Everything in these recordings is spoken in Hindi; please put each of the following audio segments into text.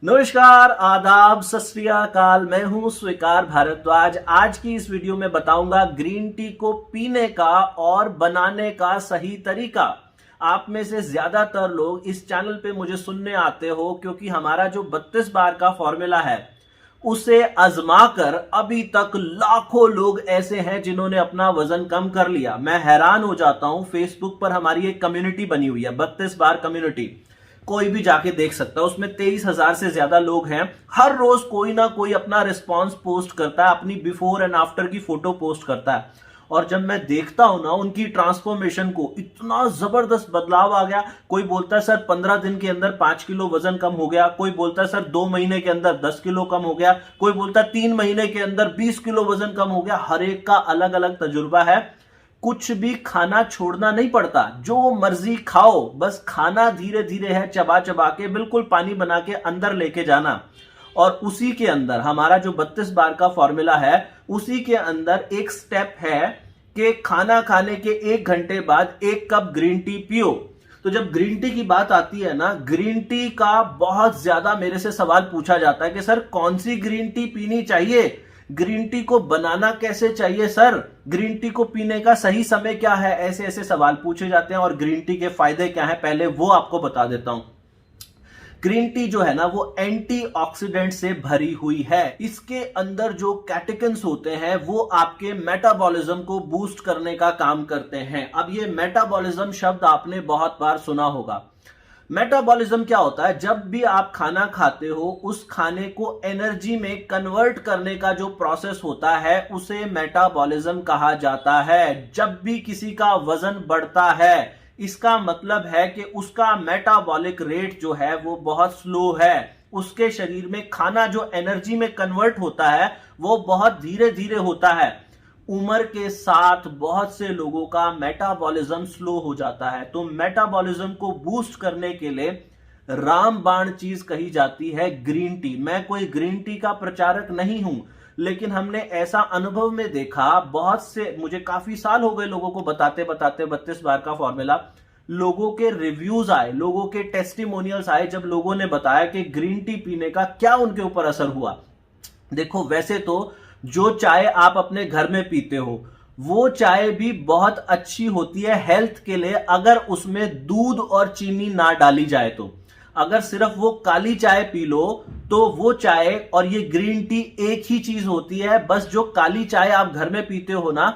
नमस्कार, आदाब, सत श्री अकाल। मैं हूं स्वीकार भारद्वाज। आज की इस वीडियो में बताऊंगा ग्रीन टी को पीने का और बनाने का सही तरीका। आप में से ज्यादातर लोग इस चैनल पे मुझे सुनने आते हो क्योंकि हमारा जो 32 बार का फॉर्मूला है उसे आजमाकर अभी तक लाखों लोग ऐसे हैं जिन्होंने अपना वजन कम कर लिया। मैं हैरान हो जाता हूं। फेसबुक पर हमारी एक कम्युनिटी बनी हुई है, 32 बार कम्युनिटी, कोई भी जाके देख सकता है। उसमें 23,000 से ज्यादा लोग हैं। हर रोज कोई ना कोई अपना रिस्पॉन्स पोस्ट करता है, अपनी बिफोर एंड आफ्टर की फोटो पोस्ट करता है। और जब मैं देखता हूं ना उनकी ट्रांसफॉर्मेशन को, इतना जबरदस्त बदलाव आ गया। कोई बोलता है सर 15 दिन के अंदर 5 किलो वजन कम हो गया, कोई बोलता है सर 2 महीने के अंदर 10 किलो कम हो गया, कोई बोलता है 3 महीने के अंदर 20 किलो वजन कम हो गया। हर एक का अलग अलग तजुर्बा है। कुछ भी खाना छोड़ना नहीं पड़ता, जो मर्जी खाओ, बस खाना धीरे धीरे है, चबा चबा के बिल्कुल पानी बना के अंदर लेके जाना। और उसी के अंदर हमारा जो 32 बार का फॉर्मूला है, उसी के अंदर एक स्टेप है कि खाना खाने के 1 घंटे बाद 1 कप ग्रीन टी पियो। तो जब ग्रीन टी की बात आती है ना, ग्रीन टी का बहुत ज्यादा मेरे से सवाल पूछा जाता है कि सर कौन सी ग्रीन टी पीनी चाहिए, ग्रीन टी को बनाना कैसे चाहिए सर, ग्रीन टी को पीने का सही समय क्या है, ऐसे ऐसे सवाल पूछे जाते हैं। और ग्रीन टी के फायदे क्या हैं पहले वो आपको बता देता हूं। ग्रीन टी जो है ना वो एंटीऑक्सीडेंट से भरी हुई है। इसके अंदर जो कैटेकिन्स होते हैं वो आपके मेटाबॉलिज्म को बूस्ट करने का काम करते हैं। अब ये मेटाबॉलिज्म शब्द आपने बहुत बार सुना होगा। मेटाबॉलिज्म क्या होता है? जब भी आप खाना खाते हो, उस खाने को एनर्जी में कन्वर्ट करने का जो प्रोसेस होता है उसे मेटाबॉलिज्म कहा जाता है। जब भी किसी का वजन बढ़ता है, इसका मतलब है कि उसका मेटाबॉलिक रेट जो है वो बहुत स्लो है। उसके शरीर में खाना जो एनर्जी में कन्वर्ट होता है वो बहुत धीरे धीरे होता है। उम्र के साथ बहुत से लोगों का मेटाबॉलिज्म स्लो हो जाता है। तो मेटाबॉलिज्म को बूस्ट करने के लिए रामबाण चीज कही जाती है ग्रीन टी। मैं कोई ग्रीन टी का प्रचारक नहीं हूं, लेकिन हमने ऐसा अनुभव में देखा, बहुत से, मुझे काफी साल हो गए लोगों को बताते बताते 32 बार का फॉर्मूला। लोगों के रिव्यूज आए, लोगों के टेस्टिमोनियल्स आए, जब लोगों ने बताया कि ग्रीन टी पीने का क्या उनके ऊपर असर हुआ। देखो, वैसे तो जो चाय आप अपने घर में पीते हो वो चाय भी बहुत अच्छी होती है हेल्थ के लिए, अगर उसमें दूध और चीनी ना डाली जाए तो। अगर सिर्फ वो काली चाय पी लो तो वो चाय और ये ग्रीन टी एक ही चीज होती है। बस जो काली चाय आप घर में पीते हो ना,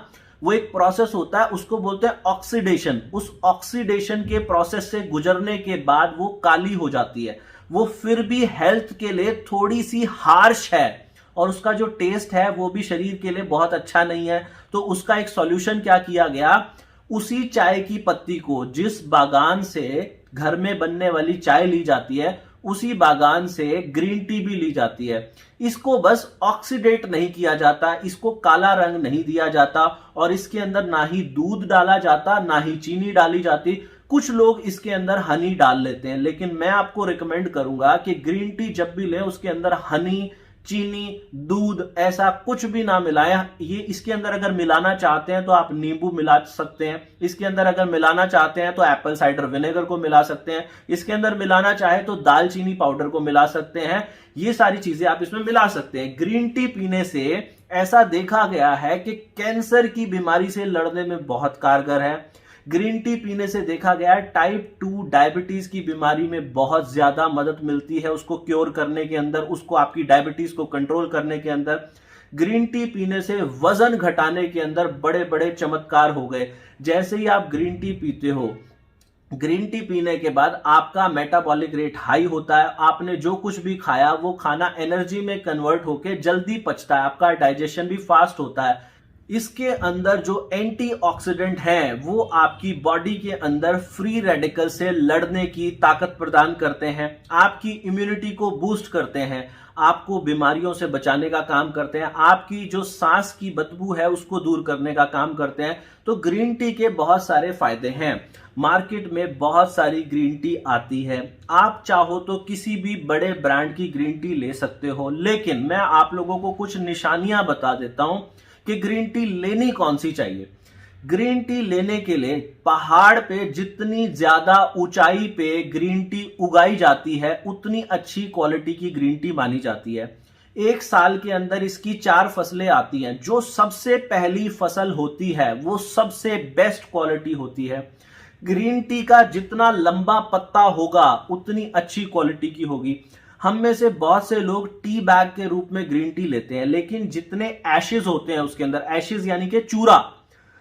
वो एक प्रोसेस होता है, उसको बोलते हैं ऑक्सीडेशन। उस ऑक्सीडेशन के प्रोसेस से गुजरने के बाद वो काली हो जाती है। वो फिर भी हेल्थ के लिए थोड़ी सी हार्श है और उसका जो टेस्ट है वो भी शरीर के लिए बहुत अच्छा नहीं है। तो उसका एक सॉल्यूशन क्या किया गया, उसी चाय की पत्ती को, जिस बागान से घर में बनने वाली चाय ली जाती है, उसी बागान से ग्रीन टी भी ली जाती है। इसको बस ऑक्सीडेट नहीं किया जाता, इसको काला रंग नहीं दिया जाता, और इसके अंदर ना ही दूध डाला जाता ना ही चीनी डाली जाती। कुछ लोग इसके अंदर हनी डाल लेते हैं, लेकिन मैं आपको रिकमेंड करूंगा कि ग्रीन टी जब भी लें उसके अंदर हनी, चीनी, दूध ऐसा कुछ भी ना मिलाएं। ये इसके अंदर अगर मिलाना चाहते हैं तो आप नींबू मिला सकते हैं, इसके अंदर अगर मिलाना चाहते हैं तो एप्पल साइडर विनेगर को मिला सकते हैं, इसके अंदर मिलाना चाहे तो दालचीनी पाउडर को मिला सकते हैं। ये सारी चीजें आप इसमें मिला सकते हैं। ग्रीन टी पीने से ऐसा देखा गया है कि कैंसर की बीमारी से लड़ने में बहुत कारगर है। ग्रीन टी पीने से देखा गया है टाइप 2 डायबिटीज की बीमारी में बहुत ज्यादा मदद मिलती है, उसको क्योर करने के अंदर, उसको आपकी डायबिटीज को कंट्रोल करने के अंदर। ग्रीन टी पीने से वजन घटाने के अंदर बड़े बड़े चमत्कार हो गए। जैसे ही आप ग्रीन टी पीते हो, ग्रीन टी पीने के बाद आपका मेटाबॉलिक रेट हाई होता है। आपने जो कुछ भी खाया वो खाना एनर्जी में कन्वर्ट होकर जल्दी पचता है, आपका डाइजेशन भी फास्ट होता है। इसके अंदर जो एंटीऑक्सीडेंट हैं वो आपकी बॉडी के अंदर फ्री रेडिकल से लड़ने की ताकत प्रदान करते हैं, आपकी इम्यूनिटी को बूस्ट करते हैं, आपको बीमारियों से बचाने का काम करते हैं, आपकी जो सांस की बदबू है उसको दूर करने का काम करते हैं। तो ग्रीन टी के बहुत सारे फायदे हैं। मार्केट में बहुत सारी ग्रीन टी आती है, आप चाहो तो किसी भी बड़े ब्रांड की ग्रीन टी ले सकते हो, लेकिन मैं आप लोगों को कुछ निशानियां बता देता हूं कि ग्रीन टी लेनी कौन सी चाहिए। ग्रीन टी लेने के लिए पहाड़ पे जितनी ज्यादा ऊंचाई पे ग्रीन टी उगाई जाती है उतनी अच्छी क्वालिटी की ग्रीन टी मानी जाती है। एक साल के अंदर इसकी 4 फसलें आती हैं। जो सबसे पहली फसल होती है वो सबसे बेस्ट क्वालिटी होती है। ग्रीन टी का जितना लंबा पत्ता होगा उतनी अच्छी क्वालिटी की होगी। हम में से बहुत से लोग टी बैग के रूप में ग्रीन टी लेते हैं, लेकिन जितने एशेज होते हैं उसके अंदर, एशेज यानी कि चूरा,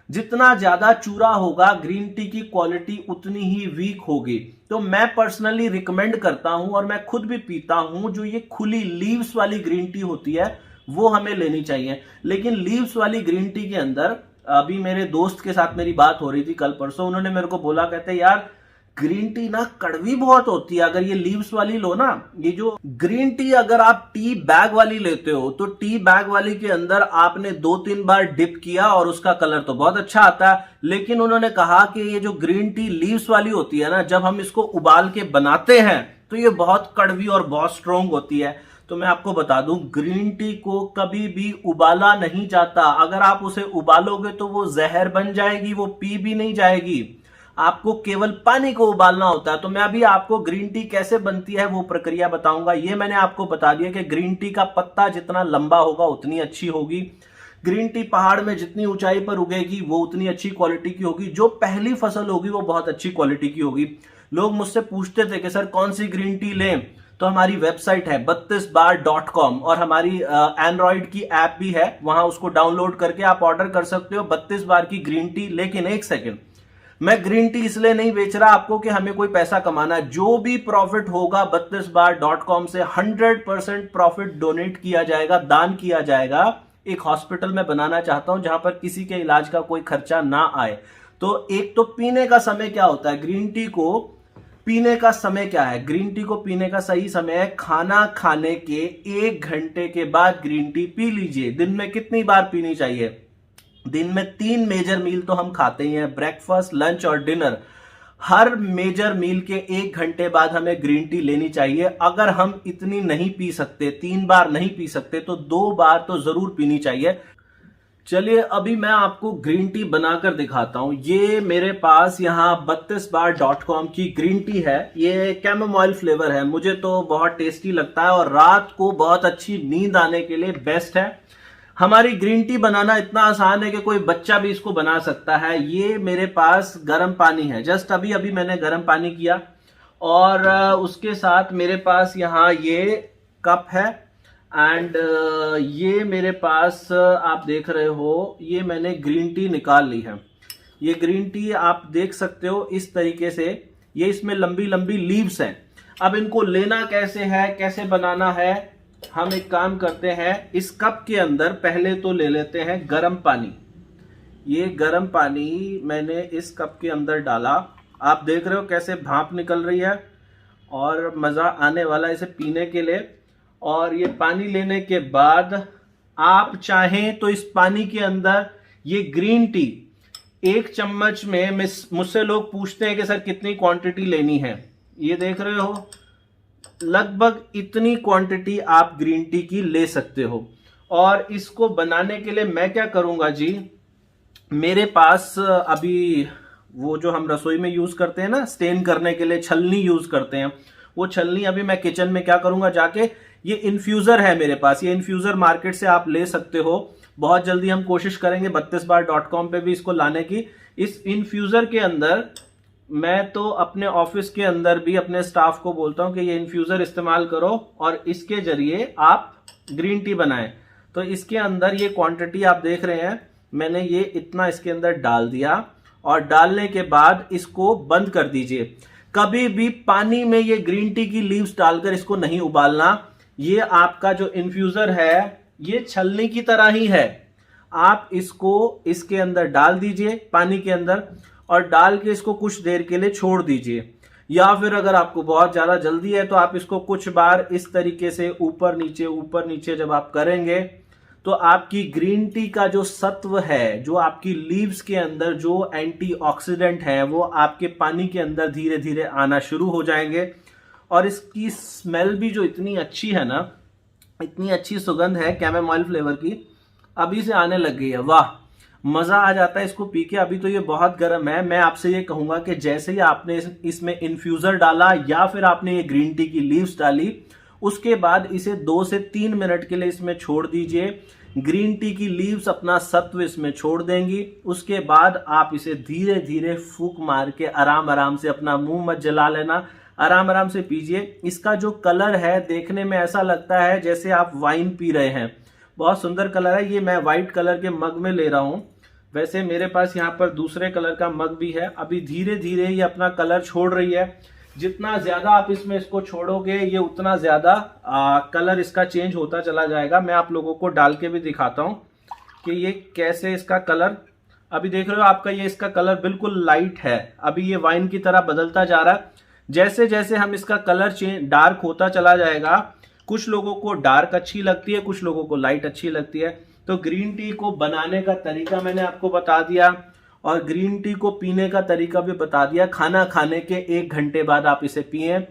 जितना ज्यादा चूरा होगा ग्रीन टी की क्वालिटी उतनी ही वीक होगी। तो मैं पर्सनली रिकमेंड करता हूं और मैं खुद भी पीता हूं, जो ये खुली लीव्स वाली ग्रीन टी होती है वो हमें लेनी चाहिए। लेकिन लीव्स वाली ग्रीन टी के अंदर, अभी मेरे दोस्त के साथ मेरी बात हो रही थी कल परसों, उन्होंने मेरे को बोला, कहते यार ग्रीन टी ना कड़वी बहुत होती है अगर ये लीव्स वाली लो ना। ये जो ग्रीन टी अगर आप टी बैग वाली लेते हो तो टी बैग वाली के अंदर आपने 2-3 बार डिप किया और उसका कलर तो बहुत अच्छा आता है। लेकिन उन्होंने कहा कि ये जो ग्रीन टी लीव्स वाली होती है ना, जब हम इसको उबाल के बनाते हैं तो ये बहुत कड़वी और बहुत स्ट्रोंग होती है। तो मैं आपको बता दूं, ग्रीन टी को कभी भी उबाला नहीं जाता। अगर आप उसे उबालोगे तो वो जहर बन जाएगी, वो पी भी नहीं जाएगी। आपको केवल पानी को उबालना होता है। तो मैं अभी आपको ग्रीन टी कैसे बनती है वो प्रक्रिया बताऊंगा। ये मैंने आपको बता दिया कि ग्रीन टी का पत्ता जितना लंबा होगा उतनी अच्छी होगी। ग्रीन टी पहाड़ में जितनी ऊंचाई पर उगेगी वो उतनी अच्छी क्वालिटी की होगी। जो पहली फसल होगी वो बहुत अच्छी क्वालिटी की होगी। लोग मुझसे पूछते थे कि सर कौन सी ग्रीन टी लें, तो हमारी वेबसाइट है 32bar.com और हमारी एंड्रॉइड की ऐप भी है, वहां उसको डाउनलोड करके आप ऑर्डर कर सकते हो 32 बार की ग्रीन टी। लेकिन एक सेकेंड, मैं ग्रीन टी इसलिए नहीं बेच रहा आपको कि हमें कोई पैसा कमाना है। जो भी प्रॉफिट होगा 32bar.com से 100% प्रॉफिट डोनेट किया जाएगा, दान किया जाएगा। एक हॉस्पिटल में बनाना चाहता हूं जहां पर किसी के इलाज का कोई खर्चा ना आए। तो एक तो पीने का समय क्या होता है, ग्रीन टी को पीने का समय क्या है? ग्रीन टी को पीने का सही समय है खाना खाने के 1 घंटे के बाद ग्रीन टी पी लीजिए। दिन में कितनी बार पीनी चाहिए? दिन में 3 मेजर मील तो हम खाते ही हैं, ब्रेकफास्ट, लंच और डिनर। हर मेजर मील के 1 घंटे बाद हमें ग्रीन टी लेनी चाहिए। अगर हम इतनी नहीं पी सकते, 3 बार नहीं पी सकते, तो 2 बार तो जरूर पीनी चाहिए। चलिए अभी मैं आपको ग्रीन टी बनाकर दिखाता हूं। ये मेरे पास यहाँ 32bar.com की ग्रीन टी है। ये कैमोमाइल फ्लेवर है, मुझे तो बहुत टेस्टी लगता है और रात को बहुत अच्छी नींद आने के लिए बेस्ट है। हमारी ग्रीन टी बनाना इतना आसान है कि कोई बच्चा भी इसको बना सकता है। ये मेरे पास गर्म पानी है, जस्ट अभी अभी मैंने गर्म पानी किया और उसके साथ मेरे पास यहाँ ये कप है एंड ये मेरे पास आप देख रहे हो, ये मैंने ग्रीन टी निकाल ली है। ये ग्रीन टी आप देख सकते हो इस तरीके से, ये इसमें लंबी लंबी लीव्स हैं। अब इनको लेना कैसे है, कैसे बनाना है, हम एक काम करते हैं, इस कप के अंदर पहले तो ले लेते हैं गर्म पानी। ये गर्म पानी मैंने इस कप के अंदर डाला, आप देख रहे हो कैसे भाप निकल रही है और मज़ा आने वाला है इसे पीने के लिए। और ये पानी लेने के बाद आप चाहें तो इस पानी के अंदर ये ग्रीन टी 1 चम्मच में, मुझसे लोग पूछते हैं कि सर कितनी क्वांटिटी लेनी है, ये देख रहे हो लगभग इतनी क्वांटिटी आप ग्रीन टी की ले सकते हो। और इसको बनाने के लिए मैं क्या करूंगा जी, मेरे पास अभी वो जो हम रसोई में यूज करते हैं ना स्टेन करने के लिए, छलनी यूज करते हैं, वो छलनी अभी मैं किचन में क्या करूंगा जाके, ये इन्फ्यूजर है मेरे पास, ये इन्फ्यूजर मार्केट से आप ले सकते हो। बहुत जल्दी हम कोशिश करेंगे 32bar.com पे भी इसको लाने की। इस इन्फ्यूजर के अंदर मैं तो अपने ऑफिस के अंदर भी अपने स्टाफ को बोलता हूं कि ये इन्फ्यूजर इस्तेमाल करो और इसके जरिए आप ग्रीन टी बनाएं। तो इसके अंदर ये क्वांटिटी आप देख रहे हैं, मैंने ये इतना इसके अंदर डाल दिया और डालने के बाद इसको बंद कर दीजिए। कभी भी पानी में ये ग्रीन टी की लीव्स डालकर इसको नहीं उबालना। ये आपका जो इन्फ्यूजर है ये छलनी की तरह ही है, आप इसको इसके अंदर डाल दीजिए पानी के अंदर और डाल के इसको कुछ देर के लिए छोड़ दीजिए। या फिर अगर आपको बहुत ज्यादा जल्दी है तो आप इसको कुछ बार इस तरीके से ऊपर नीचे जब आप करेंगे तो आपकी ग्रीन टी का जो सत्व है, जो आपकी लीव्स के अंदर जो एंटीऑक्सीडेंट है, वो आपके पानी के अंदर धीरे धीरे आना शुरू हो जाएंगे। और इसकी स्मेल भी जो इतनी अच्छी है ना, इतनी अच्छी सुगंध है कैमोमाइल फ्लेवर की, अभी से आने लग गई है। वाह, मजा आ जाता है इसको पी के। अभी तो ये बहुत गर्म है। मैं आपसे ये कहूंगा कि जैसे ही आपने इसमें इन्फ्यूजर डाला या फिर आपने ये ग्रीन टी की लीव्स डाली, उसके बाद इसे 2 से 3 मिनट के लिए इसमें छोड़ दीजिए। ग्रीन टी की लीव्स अपना सत्व इसमें छोड़ देंगी। उसके बाद आप इसे धीरे धीरे फूंक मार के आराम आराम से, अपना मुंह मत जला लेना, आराम आराम से पीजिए। इसका जो कलर है देखने में ऐसा लगता है जैसे आप वाइन पी रहे हैं। बहुत सुंदर कलर है। ये मैं व्हाइट कलर के मग में ले रहा हूं। वैसे मेरे पास यहाँ पर दूसरे कलर का मग भी है। अभी धीरे धीरे ये अपना कलर छोड़ रही है। जितना ज्यादा आप इसमें इसको छोड़ोगे ये उतना ज्यादा कलर इसका चेंज होता चला जाएगा। मैं आप लोगों को डाल के भी दिखाता हूं कि ये कैसे इसका कलर, अभी देख रहे हो आपका ये इसका कलर बिल्कुल लाइट है। अभी ये वाइन की तरह बदलता जा रहा है। जैसे जैसे हम इसका कलर चेंज डार्क होता चला जाएगा, कुछ लोगों को डार्क अच्छी लगती है, कुछ लोगों को लाइट अच्छी लगती है। तो ग्रीन टी को बनाने का तरीका मैंने आपको बता दिया और ग्रीन टी को पीने का तरीका भी बता दिया। खाना खाने के 1 घंटे बाद आप इसे पिएं।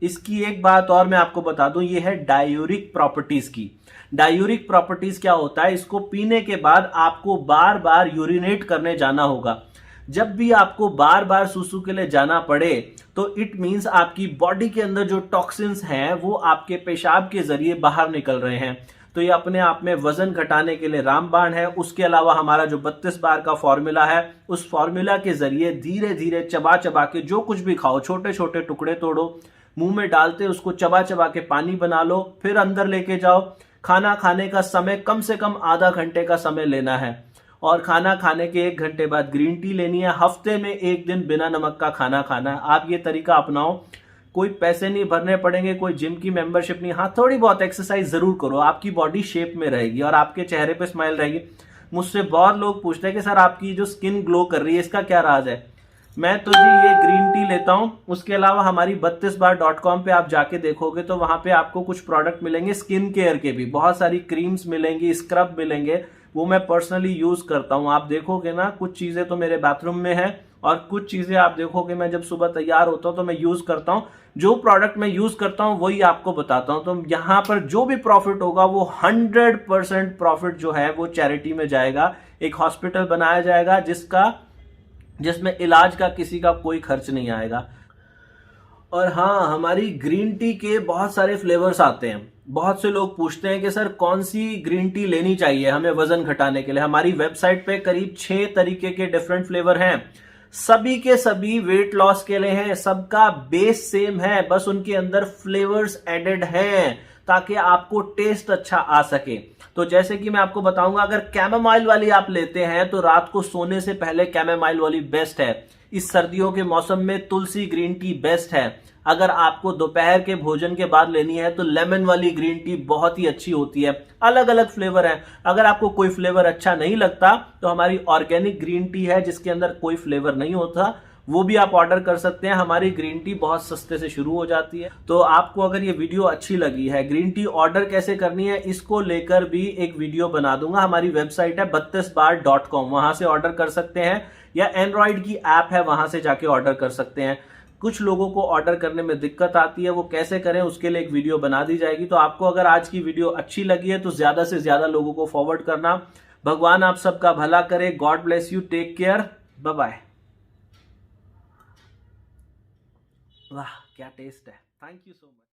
इसकी एक बात और मैं आपको बता दूं, ये है डायूरिक प्रॉपर्टीज की। डायूरिक प्रॉपर्टीज क्या होता है? इसको पीने के बाद आपको बार बार यूरिनेट करने जाना होगा। जब भी आपको बार बार सुसु के लिए जाना पड़े तो इट मींस आपकी बॉडी के अंदर जो टॉक्सिन्स हैं वो आपके पेशाब के जरिए बाहर निकल रहे हैं। तो ये अपने आप में वजन घटाने के लिए रामबाण है। उसके अलावा हमारा जो 32 बार का फॉर्मूला है, उस फॉर्मूला के जरिए धीरे धीरे चबा चबा के जो कुछ भी खाओ, छोटे छोटे टुकड़े तोड़ो, मुंह में डालते उसको चबा चबा के पानी बना लो, फिर अंदर लेके जाओ। खाना खाने का समय कम से कम आधा घंटे का समय लेना है और खाना खाने के 1 घंटे बाद ग्रीन टी लेनी है। हफ्ते में 1 दिन बिना नमक का खाना खाना है। आप ये तरीका अपनाओ। कोई पैसे नहीं भरने पड़ेंगे, कोई जिम की मेंबरशिप नहीं। हाँ, थोड़ी बहुत एक्सरसाइज जरूर करो, आपकी बॉडी शेप में रहेगी और आपके चेहरे पे स्माइल रहेगी। मुझसे बहुत लोग पूछते हैं कि सर आपकी जो स्किन ग्लो कर रही है इसका क्या राज है? मैं तो जी ये ग्रीन टी लेता हूं। उसके अलावा हमारी 32bar.com पे आप जाके देखोगे तो वहां पे आपको कुछ प्रोडक्ट मिलेंगे स्किन केयर के भी। बहुत सारी क्रीम्स मिलेंगी, स्क्रब मिलेंगे, वो मैं पर्सनली यूज करता हूं। आप देखोगे ना, कुछ चीजें तो मेरे बाथरूम में है और कुछ चीजें आप देखोगे मैं जब सुबह तैयार होता हूं तो मैं यूज करता हूं। जो प्रोडक्ट मैं यूज करता हूं वही आपको बताता हूं। तो यहां पर जो भी प्रॉफिट होगा वो 100% प्रॉफिट जो है वो चैरिटी में जाएगा। एक हॉस्पिटल बनाया जाएगा जिसमें इलाज का किसी का कोई खर्च नहीं आएगा। और हाँ, हमारी ग्रीन टी के बहुत सारे फ्लेवर्स आते हैं। बहुत से लोग पूछते हैं कि सर कौन सी ग्रीन टी लेनी चाहिए हमें वजन घटाने के लिए। हमारी वेबसाइट पे करीब 6 तरीके के डिफरेंट फ्लेवर हैं। सभी के सभी वेट लॉस के लिए हैं। सबका बेस सेम है, बस उनके अंदर फ्लेवर्स एडेड हैं ताकि आपको टेस्ट अच्छा आ सके। तो जैसे कि मैं आपको बताऊंगा, अगर कैमोमाइल वाली आप लेते हैं तो रात को सोने से पहले कैमोमाइल वाली बेस्ट है। इस सर्दियों के मौसम में तुलसी ग्रीन टी बेस्ट है। अगर आपको दोपहर के भोजन के बाद लेनी है तो लेमन वाली ग्रीन टी बहुत ही अच्छी होती है। अलग अलग फ्लेवर है। अगर आपको कोई फ्लेवर अच्छा नहीं लगता तो हमारी ऑर्गेनिक ग्रीन टी है जिसके अंदर कोई फ्लेवर नहीं होता, वो भी आप ऑर्डर कर सकते हैं। हमारी ग्रीन टी बहुत सस्ते से शुरू हो जाती है। तो आपको अगर ये वीडियो अच्छी लगी है, ग्रीन टी ऑर्डर कैसे करनी है इसको लेकर भी एक वीडियो बना दूंगा। हमारी वेबसाइट है 32bar.com, वहां से ऑर्डर कर सकते हैं, या एंड्रॉइड की ऐप है वहां से जाके ऑर्डर कर सकते हैं। कुछ लोगों को ऑर्डर करने में दिक्कत आती है, वो कैसे करें उसके लिए एक वीडियो बना दी जाएगी। तो आपको अगर आज की वीडियो अच्छी लगी है तो ज्यादा से ज्यादा लोगों को फॉरवर्ड करना। भगवान आप सबका भला करे। God bless you, take care, bye bye. वाह क्या टेस्ट है। Thank you so much.